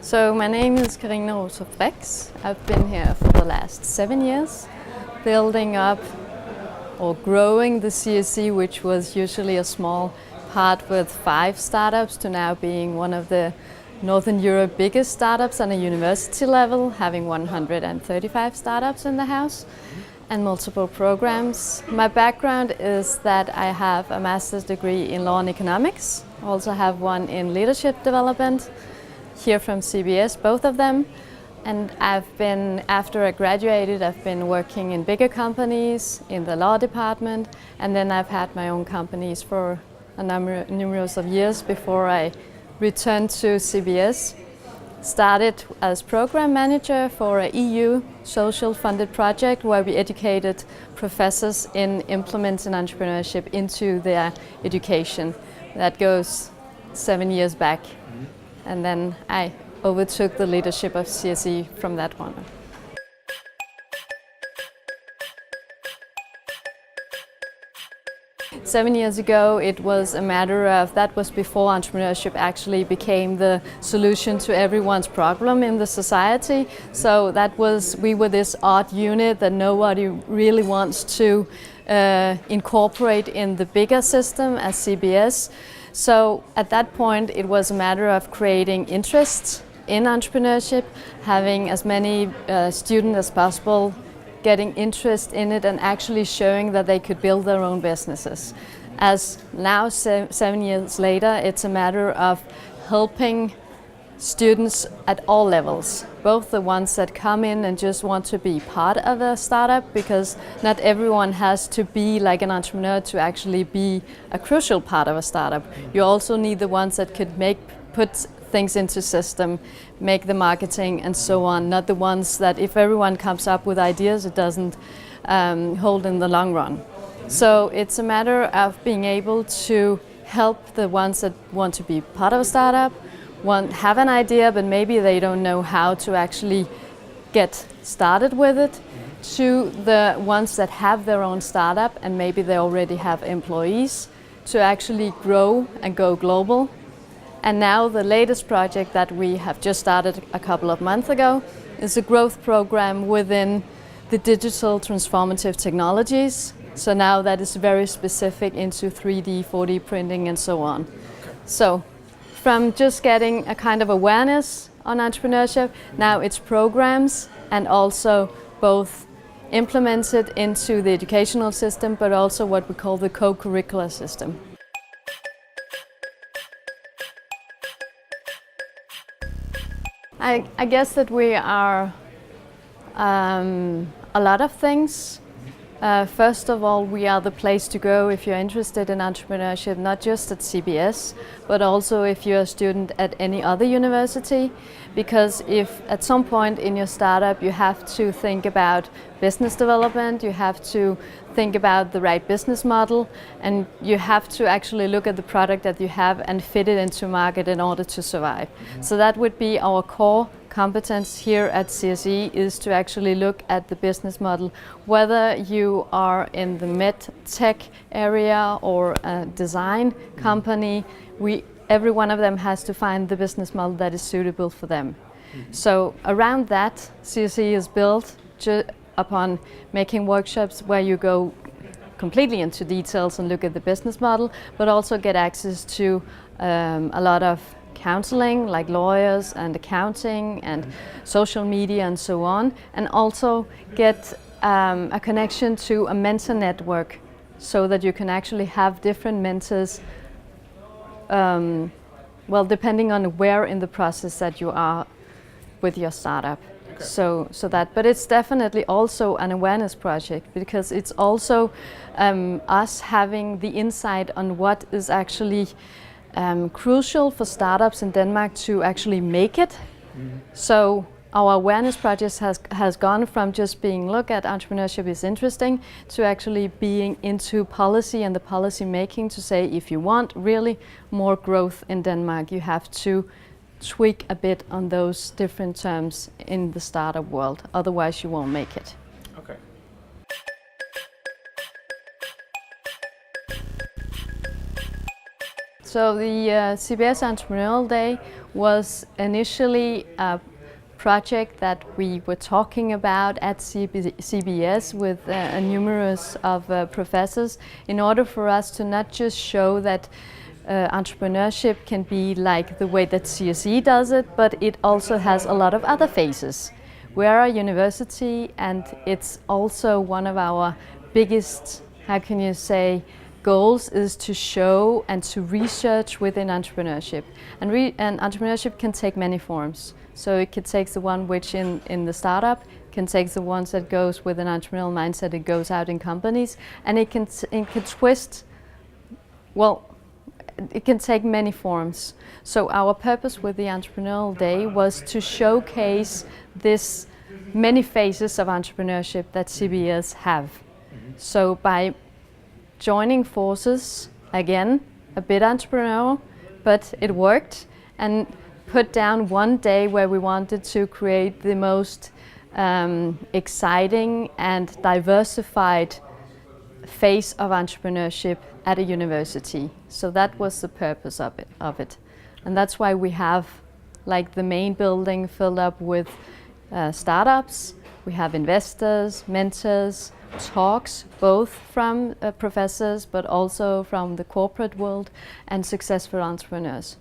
So my name is Karina Rothoff Brix. I've been here for the last 7 years, building up or growing the CSE, which was usually a small part with 5 startups, to now being one of the Northern Europe biggest startups on a university level, having 135 startups in the house and multiple programs. My background is that I have a master's degree in law and economics. I also have one in leadership development here from CBS, both of them. And after I graduated, I've been working in bigger companies in the law department, and then I've had my own companies for a numerous of years before I returned to CBS. Started as program manager for an EU social funded project where we educated professors in implementing entrepreneurship into their education. That goes 7 years back. And then I overtook the leadership of CSE from that one. Seven years ago, it was a matter of, that was before entrepreneurship actually became the solution to everyone's problem in the society. So we were this odd unit that nobody really wants to incorporate in the bigger system as CBS. So at that point, it was a matter of creating interest in entrepreneurship, having as many students as possible getting interest in it and actually showing that they could build their own businesses. As now, 7 years later, it's a matter of helping students at all levels, both the ones that come in and just want to be part of a startup, because not everyone has to be like an entrepreneur to actually be a crucial part of a startup. You also need the ones that could put things into system, make the marketing and so on, not the ones that if everyone comes up with ideas, it doesn't hold in the long run. So it's a matter of being able to help the ones that want to be part of a startup, have an idea, but maybe they don't know how to actually get started with it, to the ones that have their own startup and maybe they already have employees, to actually grow and go global. And now the latest project that we have just started a couple of months ago is a growth program within the digital transformative technologies. So now that is very specific into 3D, 4D printing and so on. So from just getting a kind of awareness on entrepreneurship, now it's programs and also both implemented into the educational system, but also what we call the cocurricular system. I guess that we are a lot of things. First of all, we are the place to go if you're interested in entrepreneurship, not just at CBS, but also if you're a student at any other university. Because if at some point in your startup you have to think about business development, you have to think about the right business model, and you have to actually look at the product that you have and fit it into market in order to survive. So that would be our core competence here at CSE, is to actually look at the business model, whether you are in the med tech area or a design company. Every one of them has to find the business model that is suitable for them. So around that, CSE is built upon making workshops where you go completely into details and look at the business model, but also get access to a lot of counseling, like lawyers and accounting and social media and so on, and also get a connection to a mentor network so that you can actually have different mentors, well, depending on where in the process that you are with your startup. Okay. But it's definitely also an awareness project, because it's also us having the insight on what is actually crucial for startups in Denmark to actually make it. So our awareness project has gone from just being, look at entrepreneurship is interesting, to actually being into policy and the policy making, to say if you want really more growth in Denmark, you have to tweak a bit on those different terms in the startup world, otherwise you won't make it. Okay. So the CBS Entrepreneurial Day was initially a project that we were talking about at CBS with numerous of professors, in order for us to not just show that entrepreneurship can be like the way that CSE does it, but it also has a lot of other phases. We are a university, and it's also one of our biggest, how can you say, goals is to show and to research within entrepreneurship. And entrepreneurship can take many forms. So it can take the one which in the startup, can take the ones that goes with an entrepreneurial mindset, it goes out in companies, and it can twist, well, it can take many forms. So our purpose with the Entrepreneurial Day was to showcase this many phases of entrepreneurship that CBS have. So by joining forces, again, a bit entrepreneurial, but it worked, and put down one day where we wanted to create the most exciting and diversified phase of entrepreneurship at a university. So that was the purpose of it. And that's why we have like the main building filled up with startups. We have investors, mentors, talks, both from professors but also from the corporate world, and successful entrepreneurs.